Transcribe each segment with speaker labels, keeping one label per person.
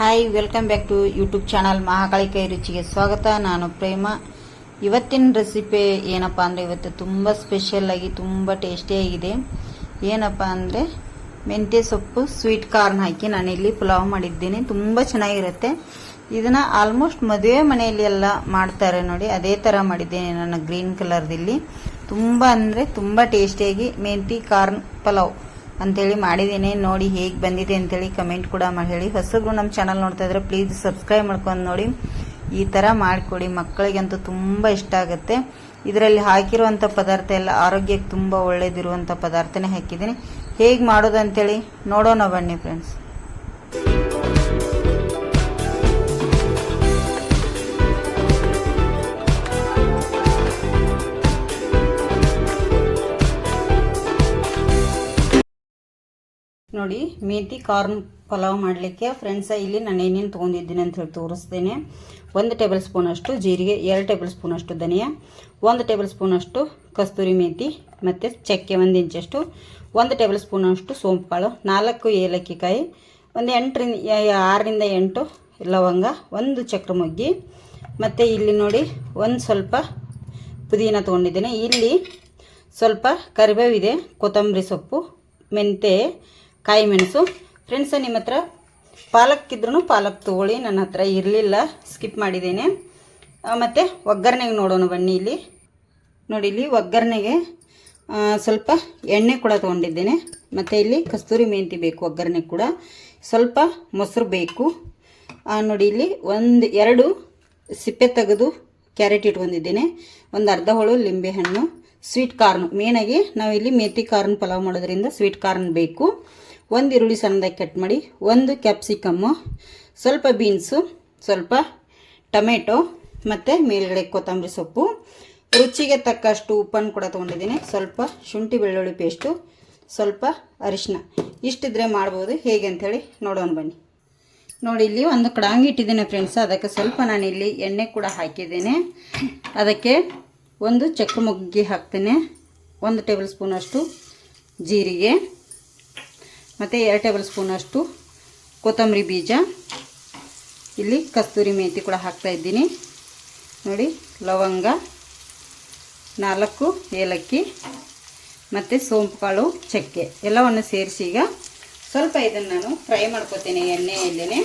Speaker 1: Hi, welcome back to YouTube channel Mahakali ಕೈ ರುಚಿಗೆ ಸ್ವಾಗತ. ನಾನು ಪ್ರೇಮ. ಇವತ್ತಿನ ರೆಸಿಪಿ ಏನಪ್ಪ ಅಂದರೆ ಇವತ್ತು ತುಂಬ ಸ್ಪೆಷಲ್ ಆಗಿ ತುಂಬ ಟೇಸ್ಟಿಯಾಗಿದೆ. ಏನಪ್ಪ ಅಂದರೆ ಮೆಂತ್ಯ ಸೊಪ್ಪು ಸ್ವೀಟ್ ಕಾರ್ನ್ ಹಾಕಿ ನಾನಿಲ್ಲಿ ಪುಲಾವ್ ಮಾಡಿದ್ದೀನಿ. ತುಂಬ ಚೆನ್ನಾಗಿರುತ್ತೆ. ಇದನ್ನು ಆಲ್ಮೋಸ್ಟ್ ಮದುವೆ ಮನೆಯಲ್ಲಿ ಎಲ್ಲ ಮಾಡ್ತಾರೆ ನೋಡಿ, ಅದೇ ಥರ ಮಾಡಿದ್ದೇನೆ ನಾನು ಗ್ರೀನ್ ಕಲರ್ದಲ್ಲಿ. ತುಂಬ ಅಂದರೆ ತುಂಬ ಟೇಸ್ಟಿಯಾಗಿ ಮೆಂತಿ ಕಾರ್ನ್ ಪಲಾವ್ ಅಂತೇಳಿ ಮಾಡಿದ್ದೀನಿ. ನೋಡಿ ಹೇಗೆ ಬಂದಿದೆ ಅಂತೇಳಿ ಕಮೆಂಟ್ ಕೂಡ ಮಾಡಿ ಹೇಳಿ. ಹೊಸಬ್ರು ನಮ್ಮ ಚಾನಲ್ ನೋಡ್ತಾ ಇದ್ರೆ ಪ್ಲೀಸ್ ಸಬ್ಸ್ಕ್ರೈಬ್ ಮಾಡ್ಕೊಂಡು ನೋಡಿ. ಈ ಥರ ಮಾಡಿಕೊಡಿ, ಮಕ್ಕಳಿಗಂತೂ ತುಂಬ ಇಷ್ಟ ಆಗುತ್ತೆ. ಇದರಲ್ಲಿ ಹಾಕಿರುವಂಥ ಪದಾರ್ಥ ಎಲ್ಲ ಆರೋಗ್ಯಕ್ಕೆ ತುಂಬ ಒಳ್ಳೆಯದಿರುವಂಥ ಪದಾರ್ಥನೇ ಹಾಕಿದ್ದೀನಿ. ಹೇಗೆ ಮಾಡೋದು ಅಂತೇಳಿ ನೋಡೋಣ ಬನ್ನಿ ಫ್ರೆಂಡ್ಸ್. ನೋಡಿ, ಮೇಥಿ ಕಾರ್ನ್ ಪಲಾವ್ ಮಾಡಲಿಕ್ಕೆ ಫ್ರೆಂಡ್ಸ ಇಲ್ಲಿ ನಾನು ಏನೇನು ತೊಗೊಂಡಿದ್ದೀನಿ ಅಂತ ಹೇಳಿ ತೋರಿಸ್ತೇನೆ. 1 ಟೇಬಲ್ ಸ್ಪೂನ್ ಅಷ್ಟು ಜೀರಿಗೆ, 2 ಟೇಬಲ್ ಸ್ಪೂನ್ ಅಷ್ಟು ಧನಿಯಾ, 1 ಟೇಬಲ್ ಸ್ಪೂನ್ ಅಷ್ಟು ಕಸ್ತೂರಿ ಮೇಥಿ ಮತ್ತು ಚಕ್ಕೆ 1 ಇಂಚಷ್ಟು, 1 ಟೇಬಲ್ ಸ್ಪೂನ್ ಅಷ್ಟು ಸೋಂಪು ಕಾಳು, 4 ಏಲಕ್ಕಿ ಕಾಯಿ, ಒಂದು 6ರಿಂದ 8 ಲವಂಗ, 1 ಚಕ್ರ ಮೊಗ್ಗಿ, ಮತ್ತು ಇಲ್ಲಿ ನೋಡಿ ಒಂದು ಸ್ವಲ್ಪ ಪುದೀನ ತೊಗೊಂಡಿದ್ದೇನೆ. ಇಲ್ಲಿ ಸ್ವಲ್ಪ ಕರಿಬೇವಿದೆ, ಕೊತ್ತಂಬರಿ ಸೊಪ್ಪು, ಮೆಂತೆ, ಕಾಯಿ ಮೆಣಸು. ಫ್ರೆಂಡ್ಸ, ನಿಮ್ಮ ಹತ್ರ ಪಾಲಕ್ ಇದ್ರೂ ಪಾಲಕ್ ತೊಗೊಳ್ಳಿ. ನನ್ನ ಹತ್ರ ಇರಲಿಲ್ಲ, ಸ್ಕಿಪ್ ಮಾಡಿದ್ದೇನೆ. ಮತ್ತು ಒಗ್ಗರಣೆಗೆ ನೋಡೋಣ ಬನ್ನಿ. ಇಲ್ಲಿ ನೋಡಿ, ಇಲ್ಲಿ ಒಗ್ಗರಣೆಗೆ ಸ್ವಲ್ಪ ಎಣ್ಣೆ ಕೂಡ ತೊಗೊಂಡಿದ್ದೇನೆ. ಮತ್ತು ಇಲ್ಲಿ ಕಸ್ತೂರಿ ಮೆಂತಿ ಬೇಕು ಒಗ್ಗರಣೆ ಕೂಡ, ಸ್ವಲ್ಪ ಮೊಸರು ಬೇಕು. ನೋಡಿ, ಇಲ್ಲಿ 2 ಸಿಪ್ಪೆ ತೆಗೆದು ಕ್ಯಾರೆಟ್ ಇಟ್ಕೊಂಡಿದ್ದೇನೆ, ಒಂದು ಅರ್ಧ ಹೋಳು ಲಿಂಬೆಹಣ್ಣು, ಸ್ವೀಟ್ ಕಾರ್ನ್. ಮೇನಾಗಿ ನಾವಿಲ್ಲಿ ಮೇಥಿ ಕಾರ್ನ್ ಪಲಾವ್ ಮಾಡೋದ್ರಿಂದ ಸ್ವೀಟ್ ಕಾರ್ನ್ ಬೇಕು. 1 ಈರುಳ್ಳಿ ಸಣ್ಣದಾಗಿ ಕಟ್ ಮಾಡಿ, 1 ಕ್ಯಾಪ್ಸಿಕಮ್ಮು, ಸ್ವಲ್ಪ ಬೀನ್ಸು, ಸ್ವಲ್ಪ ಟೊಮೆಟೊ, ಮತ್ತು ಮೇಲ್ಗಡೆ ಕೊತ್ತಂಬರಿ ಸೊಪ್ಪು, ರುಚಿಗೆ ತಕ್ಕಷ್ಟು ಉಪ್ಪನ್ನು ಕೂಡ ತೊಗೊಂಡಿದ್ದೀನಿ, ಸ್ವಲ್ಪ ಶುಂಠಿ ಬೆಳ್ಳುಳ್ಳಿ ಪೇಸ್ಟು, ಸ್ವಲ್ಪ ಅರಿಶಿನ. ಇಷ್ಟಿದ್ರೆ ಮಾಡ್ಬೋದು. ಹೇಗೆ ಅಂಥೇಳಿ ನೋಡೋಣ ಬನ್ನಿ. ನೋಡಿ, ಇಲ್ಲಿ ಒಂದು ಕಡಾಂಗಿ ಇಟ್ಟಿದ್ದೇನೆ ಫ್ರೆಂಡ್ಸ್. ಅದಕ್ಕೆ ಸ್ವಲ್ಪ ನಾನಿಲ್ಲಿ ಎಣ್ಣೆ ಕೂಡ ಹಾಕಿದ್ದೇನೆ. ಅದಕ್ಕೆ 1 ಚಕ್ರ ಮೊಗ್ಗಿ ಹಾಕ್ತೇನೆ, 1 ಟೇಬಲ್ ಸ್ಪೂನ್ ಅಷ್ಟು ಜೀರಿಗೆ, ಮತ್ತು 2 ಟೇಬಲ್ ಸ್ಪೂನ್ ಅಷ್ಟು ಕೊತ್ತಂಬರಿ ಬೀಜ, ಇಲ್ಲಿ ಕಸ್ತೂರಿ ಮೇಥಿ ಕೂಡ ಹಾಕ್ತಾಯಿದ್ದೀನಿ. ನೋಡಿ, ಲವಂಗ, 4 ಏಲಕ್ಕಿ ಮತ್ತು ಸೋಂಪು ಕಾಳು, ಚಕ್ಕೆ ಎಲ್ಲವನ್ನು ಸೇರಿಸಿ ಈಗ ಸ್ವಲ್ಪ ಇದನ್ನು ನಾನು ಫ್ರೈ ಮಾಡ್ಕೊತೇನೆ ಎಣ್ಣೆಯಲ್ಲೇ.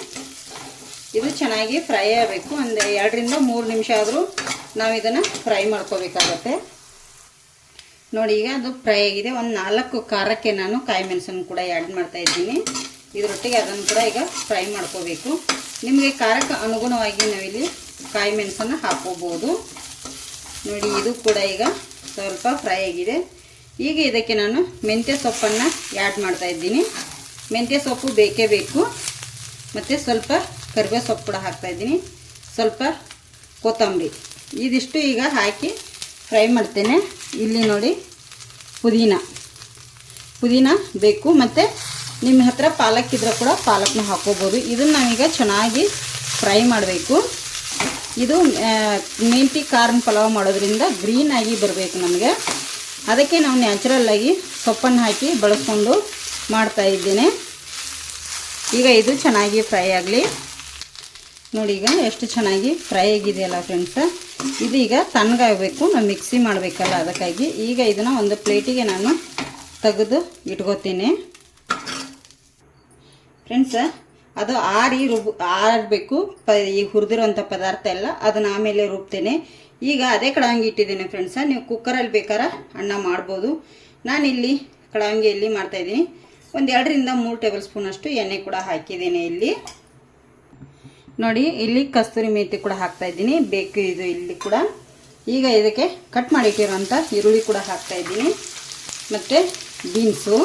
Speaker 1: ಇದು ಚೆನ್ನಾಗಿ ಫ್ರೈ ಆಗಬೇಕು. ಒಂದು 2ರಿಂದ 3 ನಿಮಿಷ ಆದರೂ ನಾವು ಇದನ್ನು ಫ್ರೈ ಮಾಡ್ಕೋಬೇಕಾಗತ್ತೆ. ನೋಡಿ, ಈಗ ಅದು ಫ್ರೈ ಆಗಿದೆ. ಒಂದು 4 ಖಾರಕ್ಕೆ ನಾನು ಕಾಯಿ ಮೆಣಸನ್ನು ಕೂಡ ಆ್ಯಡ್ ಮಾಡ್ತಾಯಿದ್ದೀನಿ. ಇದರೊಟ್ಟಿಗೆ ಅದನ್ನು ಕೂಡ ಈಗ ಫ್ರೈ ಮಾಡ್ಕೋಬೇಕು. ನಿಮಗೆ ಖಾರಕ್ಕೆ ಅನುಗುಣವಾಗಿ ನಾವಿಲ್ಲಿ ಕಾಯಿ ಮೆಣಸನ್ನು ಹಾಕ್ಕೋಬೋದು. ನೋಡಿ, ಇದು ಕೂಡ ಈಗ ಸ್ವಲ್ಪ ಫ್ರೈ ಆಗಿದೆ. ಈಗ ಇದಕ್ಕೆ ನಾನು ಮೆಂತ್ಯ ಸೊಪ್ಪನ್ನು ಆ್ಯಡ್ ಮಾಡ್ತಾಯಿದ್ದೀನಿ. ಮೆಂತ್ಯ ಸೊಪ್ಪು ಬೇಕೇ ಬೇಕು. ಮತ್ತು ಸ್ವಲ್ಪ ಕರಿಬೇವು ಸೊಪ್ಪು ಕೂಡ ಹಾಕ್ತಾಯಿದ್ದೀನಿ, ಸ್ವಲ್ಪ ಕೊತ್ತಂಬರಿ. ಇದಿಷ್ಟು ಈಗ ಹಾಕಿ ಫ್ರೈ ಮಾಡ್ತೇನೆ. ಇಲ್ಲಿ ನೋಡಿ, ಪುದೀನ ಬೇಕು. ಮತ್ತು ನಿಮ್ಮ ಹತ್ರ ಪಾಲಕ್ ಇದ್ರೆ ಕೂಡ ಪಾಲಕ್ನ ಹಾಕ್ಕೋಬೋದು. ಇದನ್ನು ನಾವೀಗ ಚೆನ್ನಾಗಿ ಫ್ರೈ ಮಾಡಬೇಕು. ಇದು ಮೆಂತಿ ಕಾರ್ನ್ ಪಲಾವ್ ಮಾಡೋದ್ರಿಂದ ಗ್ರೀನಾಗಿ ಬರಬೇಕು ನಮಗೆ. ಅದಕ್ಕೆ ನಾವು ನ್ಯಾಚುರಲ್ಲಾಗಿ ಸೊಪ್ಪನ್ನು ಹಾಕಿ ಬಳಸ್ಕೊಂಡು ಮಾಡ್ತಾಯಿದ್ದೇನೆ. ಈಗ ಇದು ಚೆನ್ನಾಗಿ ಫ್ರೈ ಆಗಲಿ. ನೋಡಿ, ಈಗ ಎಷ್ಟು ಚೆನ್ನಾಗಿ ಫ್ರೈ ಆಗಿದೆಯಲ್ಲ ಫ್ರೆಂಡ್ಸ. ಇದು ಈಗ ತಣ್ಣಗಾಗಬೇಕು, ನಾವು ಮಿಕ್ಸಿ ಮಾಡಬೇಕಲ್ಲ, ಅದಕ್ಕಾಗಿ ಈಗ ಇದನ್ನು ಒಂದು ಪ್ಲೇಟಿಗೆ ನಾನು ತೆಗೆದು ಇಟ್ಕೋತೀನಿ ಫ್ರೆಂಡ್ಸ. ಅದು ಆರಬೇಕು. ಈ ಹುರಿದಿರುವಂಥ ಪದಾರ್ಥ ಎಲ್ಲ ಅದನ್ನು ಆಮೇಲೆ ರುಬ್ತೇನೆ. ಈಗ ಅದೇ ಕಡಾಂಗಿ ಇಟ್ಟಿದ್ದೇನೆ ಫ್ರೆಂಡ್ಸ. ನೀವು ಕುಕ್ಕರಲ್ಲಿ ಬೇಕಾದ್ರೆ ಅನ್ನ ಮಾಡ್ಬೋದು. ನಾನಿಲ್ಲಿ ಕಡಾಂಗಿಯಲ್ಲಿ ಮಾಡ್ತಾಯಿದ್ದೀನಿ. ಒಂದು 2ರಿಂದ 3 ಟೇಬಲ್ ಸ್ಪೂನ್ ಅಷ್ಟು ಎಣ್ಣೆ ಕೂಡ ಹಾಕಿದ್ದೇನೆ. ಇಲ್ಲಿ ನೋಡಿ, ಇಲ್ಲಿ ಕಸ್ತೂರಿ ಮೇಥಿ ಕೂಡ ಹಾಕ್ತಾಯಿದ್ದೀನಿ, ಬೇಕು ಇದು ಇಲ್ಲಿ ಕೂಡ. ಈಗ ಇದಕ್ಕೆ ಕಟ್ ಮಾಡಿಟ್ಟಿರುವಂಥ ಈರುಳ್ಳಿ ಕೂಡ ಹಾಕ್ತಾಯಿದ್ದೀನಿ, ಮತ್ತು ಬೀನ್ಸು,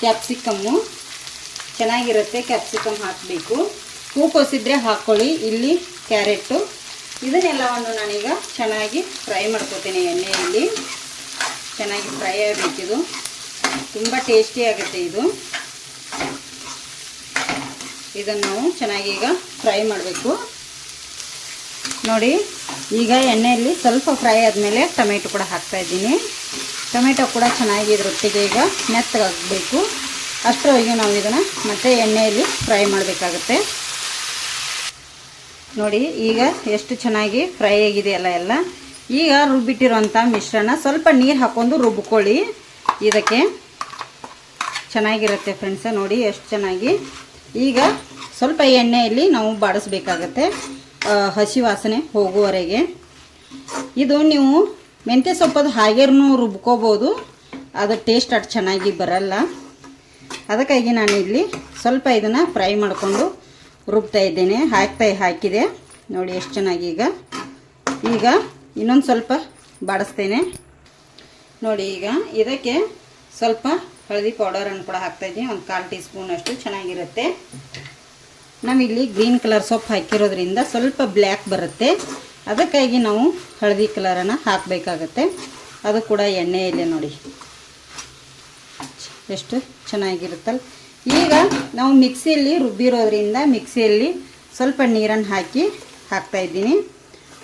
Speaker 1: ಕ್ಯಾಪ್ಸಿಕಮ್ಮು ಚೆನ್ನಾಗಿರುತ್ತೆ, ಕ್ಯಾಪ್ಸಿಕಮ್ ಹಾಕಬೇಕು. ಹೂಕೋಸಿದ್ರೆ ಹಾಕ್ಕೊಳ್ಳಿ. ಇಲ್ಲಿ ಕ್ಯಾರೆಟು, ಇದನ್ನೆಲ್ಲವನ್ನು ನಾನೀಗ ಚೆನ್ನಾಗಿ ಫ್ರೈ ಮಾಡ್ಕೋತೀನಿ ಎಣ್ಣೆಯಲ್ಲಿ. ಚೆನ್ನಾಗಿ ಫ್ರೈ ಆಗಬೇಕಿದು, ತುಂಬ ಟೇಸ್ಟಿ ಆಗುತ್ತೆ ಇದು. ಇದನ್ನು ನಾವು ಚೆನ್ನಾಗಿ ಈಗ ಫ್ರೈ ಮಾಡಬೇಕು. ನೋಡಿ, ಈಗ ಎಣ್ಣೆಯಲ್ಲಿ ಸ್ವಲ್ಪ ಫ್ರೈ ಆದಮೇಲೆ ಟೊಮೆಟೊ ಕೂಡ ಹಾಕ್ತಾಯಿದ್ದೀನಿ. ಟೊಮೆಟೊ ಕೂಡ ಚೆನ್ನಾಗಿ ಇದರೊಟ್ಟಿಗೆ ಈಗ ಮೆತ್ತಗಾಗಬೇಕು. ಅಷ್ಟರವರೆಗೆ ನಾವು ಇದನ್ನು ಮತ್ತೆ ಎಣ್ಣೆಯಲ್ಲಿ ಫ್ರೈ ಮಾಡಬೇಕಾಗುತ್ತೆ. ನೋಡಿ ಈಗ ಎಷ್ಟು ಚೆನ್ನಾಗಿ ಫ್ರೈ ಆಗಿದೆಯಲ್ಲ ಎಲ್ಲ. ಈಗ ರುಬ್ಬಿಟ್ಟಿರೋಂಥ ಮಿಶ್ರಣ ಸ್ವಲ್ಪ ನೀರು ಹಾಕ್ಕೊಂಡು ರುಬ್ಕೊಳ್ಳಿ. ಇದಕ್ಕೆ ಚೆನ್ನಾಗಿರುತ್ತೆ ಫ್ರೆಂಡ್ಸ. ನೋಡಿ ಎಷ್ಟು ಚೆನ್ನಾಗಿ. ಈಗ ಸ್ವಲ್ಪ ಎಣ್ಣೆಯಲ್ಲಿ ನಾವು ಬಾಡಿಸ್ಬೇಕಾಗತ್ತೆ ಹಸಿ ವಾಸನೆ ಹೋಗುವವರೆಗೆ. ಇದು ನೀವು ಮೆಂತ್ಯ ಸೊಪ್ಪದು ಹಾಗೇನೂ ರುಬ್ಕೋಬೋದು, ಅದು ಟೇಸ್ಟ್ ಅಷ್ಟು ಚೆನ್ನಾಗಿ ಬರಲ್ಲ. ಅದಕ್ಕಾಗಿ ನಾನು ಇಲ್ಲಿ ಸ್ವಲ್ಪ ಇದನ್ನು ಫ್ರೈ ಮಾಡಿಕೊಂಡು ರುಬ್ತಾ ಇದ್ದೇನೆ. ಹಾಕಿದೆ ನೋಡಿ ಎಷ್ಟು ಚೆನ್ನಾಗಿ. ಈಗ ಇನ್ನೊಂದು ಸ್ವಲ್ಪ ಬಾಡಿಸ್ತೇನೆ ನೋಡಿ. ಈಗ ಇದಕ್ಕೆ ಸ್ವಲ್ಪ ಹಳದಿ ಪೌಡರನ್ನು ಕೂಡ ಹಾಕ್ತಾಯಿದ್ದೀನಿ, ಒಂದು 1/4 ಟೀ ಸ್ಪೂನ್ ಅಷ್ಟು. ಚೆನ್ನಾಗಿರುತ್ತೆ. ನಾವಿಲ್ಲಿ ಗ್ರೀನ್ ಕಲರ್ ಸೊಪ್ಪು ಹಾಕಿರೋದ್ರಿಂದ ಸ್ವಲ್ಪ ಬ್ಲ್ಯಾಕ್ ಬರುತ್ತೆ, ಅದಕ್ಕಾಗಿ ನಾವು ಹಳದಿ ಕಲರನ್ನು ಹಾಕಬೇಕಾಗತ್ತೆ. ಅದು ಕೂಡ ಎಣ್ಣೆಯಲ್ಲೇ ನೋಡಿ ಎಷ್ಟು ಚೆನ್ನಾಗಿರುತ್ತಲ್ಲ. ಈಗ ನಾವು ಮಿಕ್ಸಿಯಲ್ಲಿ ರುಬ್ಬಿರೋದ್ರಿಂದ ಮಿಕ್ಸಿಯಲ್ಲಿ ಸ್ವಲ್ಪ ನೀರನ್ನು ಹಾಕ್ತಾಯಿದ್ದೀನಿ.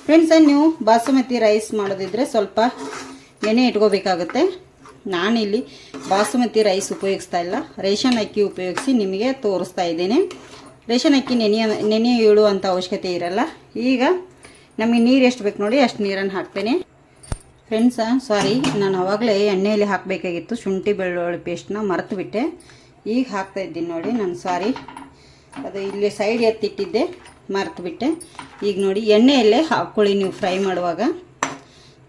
Speaker 1: ಫ್ರೆಂಡ್ಸ, ನೀವು ಬಾಸುಮತಿ ರೈಸ್ ಮಾಡೋದಿದ್ರೆ ಸ್ವಲ್ಪ ನೆನೆ ಇಟ್ಕೋಬೇಕಾಗುತ್ತೆ. ನಾನಿಲ್ಲಿ ಬಾಸುಮತಿ ರೈಸ್ ಉಪಯೋಗಿಸ್ತಾ ಇಲ್ಲ, ರೇಷನ್ ಅಕ್ಕಿ ಉಪಯೋಗಿಸಿ ನಿಮಗೆ ತೋರಿಸ್ತಾ ಇದ್ದೇನೆ. ರೇಷನ್ ಅಕ್ಕಿ ನೆನೆ ಇಡುವಂಥ ಅವಶ್ಯಕತೆ ಇರಲ್ಲ. ಈಗ ನಮಗೆ ನೀರು ಎಷ್ಟು ಬೇಕು ನೋಡಿ ಅಷ್ಟು ನೀರನ್ನು ಹಾಕ್ತೇನೆ. ಫ್ರೆಂಡ್ಸ, ಸಾರಿ, ನಾನು ಆವಾಗಲೇ ಎಣ್ಣೆಯಲ್ಲಿ ಹಾಕಬೇಕಾಗಿತ್ತು ಶುಂಠಿ ಬೆಳ್ಳುಳ್ಳಿ ಪೇಸ್ಟ್ನ, ಮರೆತುಬಿಟ್ಟೆ. ಈಗ ಹಾಕ್ತಾಯಿದ್ದೀನಿ ನೋಡಿ. ನಾನು ಸಾರಿ, ಅದು ಇಲ್ಲಿ ಸೈಡ್ ಎತ್ತಿಟ್ಟಿದ್ದೆ, ಮರೆತುಬಿಟ್ಟೆ. ಈಗ ನೋಡಿ ಎಣ್ಣೆಯಲ್ಲೇ ಹಾಕ್ಕೊಳ್ಳಿ, ನೀವು ಫ್ರೈ ಮಾಡುವಾಗ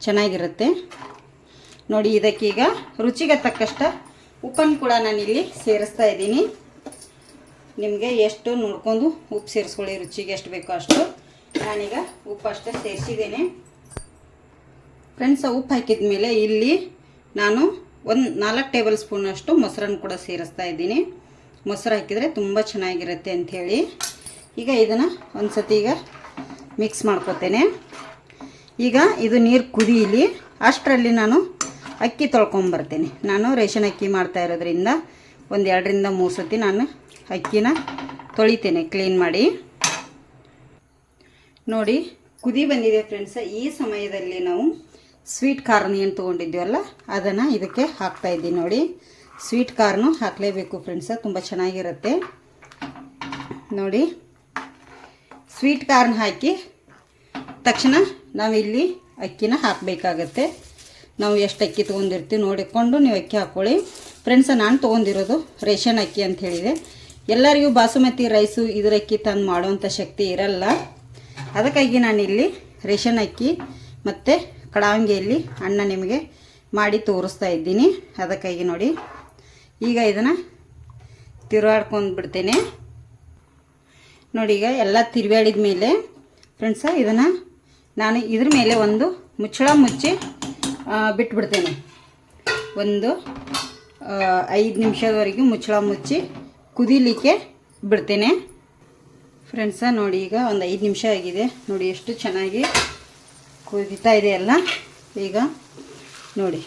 Speaker 1: ಚೆನ್ನಾಗಿರುತ್ತೆ ನೋಡಿ. ಇದಕ್ಕೀಗ ರುಚಿಗೆ ತಕ್ಕಷ್ಟು ಉಪ್ಪನ್ನು ಕೂಡ ನಾನಿಲ್ಲಿ ಸೇರಿಸ್ತಾ ಇದ್ದೀನಿ. ನಿಮಗೆ ಎಷ್ಟು ನೋಡ್ಕೊಂಡು ಉಪ್ಪು ಸೇರಿಸ್ಕೊಳ್ಳಿ, ರುಚಿಗೆ ಎಷ್ಟು ಬೇಕೋ ಅಷ್ಟು. ನಾನೀಗ ಉಪ್ಪು ಅಷ್ಟೇ ಸೇರಿಸಿದ್ದೇನೆ. ಫ್ರೆಂಡ್ಸ್, ಉಪ್ಪು ಹಾಕಿದ ಮೇಲೆ ಇಲ್ಲಿ ನಾನು ಒಂದು 4 ಟೇಬಲ್ ಸ್ಪೂನ್ ಅಷ್ಟು ಮೊಸರನ್ನು ಕೂಡ ಸೇರಿಸ್ತಾ ಇದ್ದೀನಿ. ಮೊಸರು ಹಾಕಿದರೆ ತುಂಬ ಚೆನ್ನಾಗಿರುತ್ತೆ ಅಂಥೇಳಿ. ಈಗ ಇದನ್ನು ಒಂದು ಸತಿ ಈಗ ಮಿಕ್ಸ್ ಮಾಡ್ಕೊತೇನೆ. ಈಗ ಇದು ನೀರು ಕುದೀಲಿ, ಅಷ್ಟರಲ್ಲಿ ನಾನು ಅಕ್ಕಿ ತೊಳ್ಕೊಂಬರ್ತೇನೆ. ನಾನು ರೇಷನ್ ಅಕ್ಕಿ ಮಾಡ್ತಾ ಇರೋದ್ರಿಂದ ಒಂದು 2 ರಿಂದ 3 ಸತಿ ನಾನು ಅಕ್ಕಿನ ತೊಳಿತೇನೆ ಕ್ಲೀನ್ ಮಾಡಿ. ನೋಡಿ ಕುದಿ ಬಂದಿದೆ ಫ್ರೆಂಡ್ಸ. ಈ ಸಮಯದಲ್ಲಿ ನಾವು ಸ್ವೀಟ್ ಕಾರ್ನ್ ಏನು ತೊಗೊಂಡಿದ್ದೀವಲ್ಲ ಅದನ್ನು ಇದಕ್ಕೆ ಹಾಕ್ತಾಯಿದ್ದೀನಿ ನೋಡಿ. ಸ್ವೀಟ್ ಕಾರ್ನು ಹಾಕಲೇಬೇಕು ಫ್ರೆಂಡ್ಸ, ತುಂಬ ಚೆನ್ನಾಗಿರುತ್ತೆ ನೋಡಿ. ಸ್ವೀಟ್ ಕಾರ್ನ್ ಹಾಕಿ ತಕ್ಷಣ ನಾವಿಲ್ಲಿ ಅಕ್ಕಿನ ಹಾಕಬೇಕಾಗತ್ತೆ. ನಾವು ಎಷ್ಟು ಅಕ್ಕಿ ತೊಗೊಂಡಿರ್ತೀವಿ ನೋಡಿಕೊಂಡು ನೀವು ಅಕ್ಕಿ ಹಾಕ್ಕೊಳ್ಳಿ. ಫ್ರೆಂಡ್ಸ, ನಾನು ತೊಗೊಂಡಿರೋದು ರೇಷನ್ ಅಕ್ಕಿ ಅಂತ ಹೇಳಿದೆ. ಎಲ್ಲರಿಗೂ ಬಾಸುಮತಿ ರೈಸು ಇದರ ಅಕ್ಕಿ ತಂದು ಮಾಡುವಂಥ ಶಕ್ತಿ ಇರಲ್ಲ, ಅದಕ್ಕಾಗಿ ನಾನಿಲ್ಲಿ ರೇಷನ್ ಅಕ್ಕಿ ಮತ್ತು ಕಡಾವಂಗಿಯಲ್ಲಿ ಅನ್ನ ನಿಮಗೆ ಮಾಡಿ ತೋರಿಸ್ತಾ ಇದ್ದೀನಿ. ಅದಕ್ಕಾಗಿ ನೋಡಿ ಈಗ ಇದನ್ನು ತಿರುವಾಡ್ಕೊಂಡು ಬಿಡ್ತೇನೆ ನೋಡಿ. ಈಗ ಎಲ್ಲ ತಿರುವಾಡಿದ ಮೇಲೆ ಫ್ರೆಂಡ್ಸ ಇದನ್ನು ನಾನು ಇದ್ರ ಮೇಲೆ ಒಂದು ಮುಚ್ಚಳ ಮುಚ್ಚಿ ಬಿಟ್ಬಿಡ್ತೇನೆ. ಒಂದು 5 ನಿಮಿಷದವರೆಗೂ ಮುಚ್ಚಳ ಮುಚ್ಚಿ ಕುದೀಲಿಕ್ಕೆ ಬಿಡ್ತೇನೆ. ಫ್ರೆಂಡ್ಸ, ನೋಡಿ ಈಗ ಒಂದು 5 ನಿಮಿಷ ಆಗಿದೆ ನೋಡಿ, ಎಷ್ಟು ಚೆನ್ನಾಗಿ ಕುದೀತಾ ಇದೆ ಎಲ್ಲ. ಈಗ ನೋಡಿ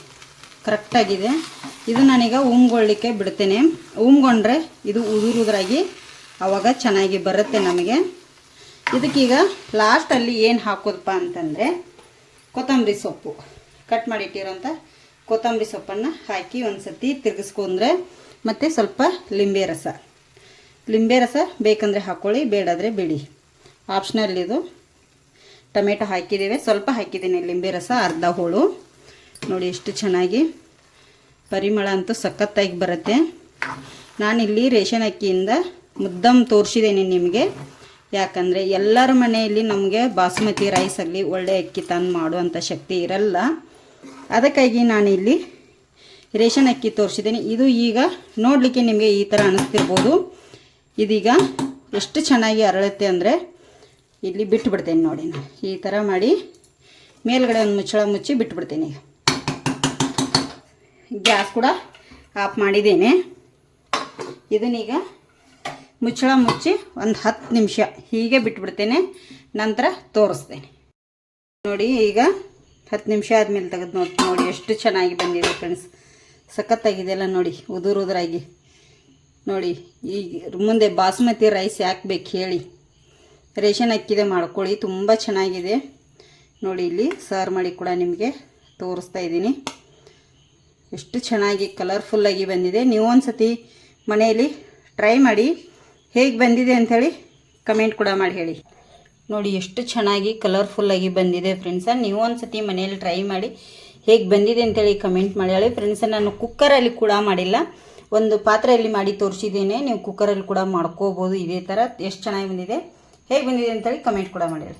Speaker 1: ಕರೆಕ್ಟಾಗಿದೆ. ಇದು ನಾನೀಗ ಉಮ್ಗೊಳ್ಳಿಕ್ಕೆ ಬಿಡ್ತೇನೆ. ಉಮ್ಗೊಂಡ್ರೆ ಇದು ಉದುರಾಗಿ ಆವಾಗ ಚೆನ್ನಾಗಿ ಬರುತ್ತೆ ನಮಗೆ. ಇದಕ್ಕೀಗ ಲಾಸ್ಟಲ್ಲಿ ಏನು ಹಾಕೋದಪ್ಪ ಅಂತಂದರೆ ಕೊತ್ತಂಬರಿ ಸೊಪ್ಪು, ಕಟ್ ಮಾಡಿಟ್ಟಿರೋಂಥ ಕೊತ್ತಂಬರಿ ಸೊಪ್ಪನ್ನು ಹಾಕಿ ಒಂದು ಸತಿ ತಿರುಗಿಸ್ಕೊಂಡ್ರೆ, ಮತ್ತು ಸ್ವಲ್ಪ ಲಿಂಬೆ ರಸ ಬೇಕಂದರೆ ಹಾಕ್ಕೊಳ್ಳಿ, ಬೇಡಾದರೆ ಬಿಡಿ, ಆಪ್ಷನಲ್ ಇದು. ಟೊಮೆಟೊ ಹಾಕಿದ್ದೇವೆ, ಸ್ವಲ್ಪ ಹಾಕಿದ್ದೀನಿ ಲಿಂಬೆ ರಸ, ಅರ್ಧ ಹೋಳು. ನೋಡಿ ಎಷ್ಟು ಚೆನ್ನಾಗಿ ಪರಿಮಳ ಅಂತೂ ಸಖತ್ತಾಗಿ ಬರುತ್ತೆ. ನಾನಿಲ್ಲಿ ರೇಷನ್ ಅಕ್ಕಿಯಿಂದ ಮುದ್ದಮ್ ತೋರಿಸಿದ್ದೇನೆ ನಿಮಗೆ, ಯಾಕಂದರೆ ಎಲ್ಲರ ಮನೆಯಲ್ಲಿ ನಮಗೆ ಬಾಸುಮತಿ ರೈಸ್ ಆಗಲಿ ಒಳ್ಳೆ ಅಕ್ಕಿ ತಂದು ಮಾಡುವಂಥ ಶಕ್ತಿ ಇರಲ್ಲ, ಅದಕ್ಕಾಗಿ ನಾನಿಲ್ಲಿ ರೇಷನ್ ಅಕ್ಕಿ ತೋರಿಸಿದ್ದೇನೆ. ಇದು ಈಗ ನೋಡಲಿಕ್ಕೆ ನಿಮಗೆ ಈ ಥರ ಅನ್ನಿಸ್ತಿರ್ಬೋದು. ಇದೀಗ ಎಷ್ಟು ಚೆನ್ನಾಗಿ ಅರಳುತ್ತೆ ಅಂದರೆ ಇಲ್ಲಿ ಬಿಟ್ಟುಬಿಡ್ತೇನೆ ನೋಡಿ. ನಾನು ಈ ಥರ ಮಾಡಿ ಮೇಲ್ಗಡೆ ಒಂದು ಮುಚ್ಚಳ ಮುಚ್ಚಿ ಬಿಟ್ಟುಬಿಡ್ತೇನೆ. ಗ್ಯಾಸ್ ಕೂಡ ಆಫ್ ಮಾಡಿದ್ದೇನೆ. ಇದನ್ನೀಗ ಮುಚ್ಚಳ ಮುಚ್ಚಿ ಒಂದು 10 ನಿಮಿಷ ಹೀಗೆ ಬಿಟ್ಬಿಡ್ತೇನೆ, ನಂತರ ತೋರಿಸ್ತೇನೆ ನೋಡಿ. ಈಗ 10 ನಿಮಿಷ ಆದಮೇಲೆ ತೆಗೆದು ನೋಡಿ ಎಷ್ಟು ಚೆನ್ನಾಗಿ ಬಂದಿದೆ ಫ್ರೆಂಡ್ಸ್, ಸಖತ್ತಾಗಿದೆಯಲ್ಲ ನೋಡಿ, ಉದುರಾಗಿ ನೋಡಿ. ಈಗ ಮುಂದೆ ಬಾಸುಮತಿ ರೈಸ್ ಯಾಕೆ ಬೇಕು ಹೇಳಿ, ರೇಷನ್ ಅಕ್ಕಿದೆ ಮಾಡ್ಕೊಳ್ಳಿ, ತುಂಬ ಚೆನ್ನಾಗಿದೆ ನೋಡಿ. ಇಲ್ಲಿ ಸರ್ವ್ ಮಾಡಿ ಕೂಡ ನಿಮಗೆ ತೋರಿಸ್ತಾ ಇದ್ದೀನಿ, ಎಷ್ಟು ಚೆನ್ನಾಗಿ ಕಲರ್ಫುಲ್ಲಾಗಿ ಬಂದಿದೆ. ನೀವು ಒಂದು ಸತಿ ಮನೆಯಲ್ಲಿ ಟ್ರೈ ಮಾಡಿ ಹೇಗೆ ಬಂದಿದೆ ಅಂಥೇಳಿ ಕಮೆಂಟ್ ಕೂಡ ಮಾಡಿ ಹೇಳಿ. ನೋಡಿ ಎಷ್ಟು ಚೆನ್ನಾಗಿ ಕಲರ್ಫುಲ್ಲಾಗಿ ಬಂದಿದೆ ಫ್ರೆಂಡ್ಸ. ನೀವು ಒಂದು ಸತಿ ಮನೆಯಲ್ಲಿ ಟ್ರೈ ಮಾಡಿ ಹೇಗೆ ಬಂದಿದೆ ಅಂತೇಳಿ ಕಮೆಂಟ್ ಮಾಡಿ ಹೇಳಿ ಫ್ರೆಂಡ್ಸ. ನಾನು ಕುಕ್ಕರಲ್ಲಿ ಕೂಡ ಮಾಡಿಲ್ಲ, ಒಂದು ಪಾತ್ರೆಯಲ್ಲಿ ಮಾಡಿ ತೋರಿಸಿದ್ದೇನೆ. ನೀವು ಕುಕ್ಕರಲ್ಲಿ ಕೂಡ ಮಾಡ್ಕೋಬೋದು ಇದೇ ಥರ. ಎಷ್ಟು ಚೆನ್ನಾಗಿ ಬಂದಿದೆ, ಹೇಗೆ ಬಂದಿದೆ ಅಂತೇಳಿ ಕಮೆಂಟ್ ಕೂಡ ಮಾಡಿ ಹೇಳಿ.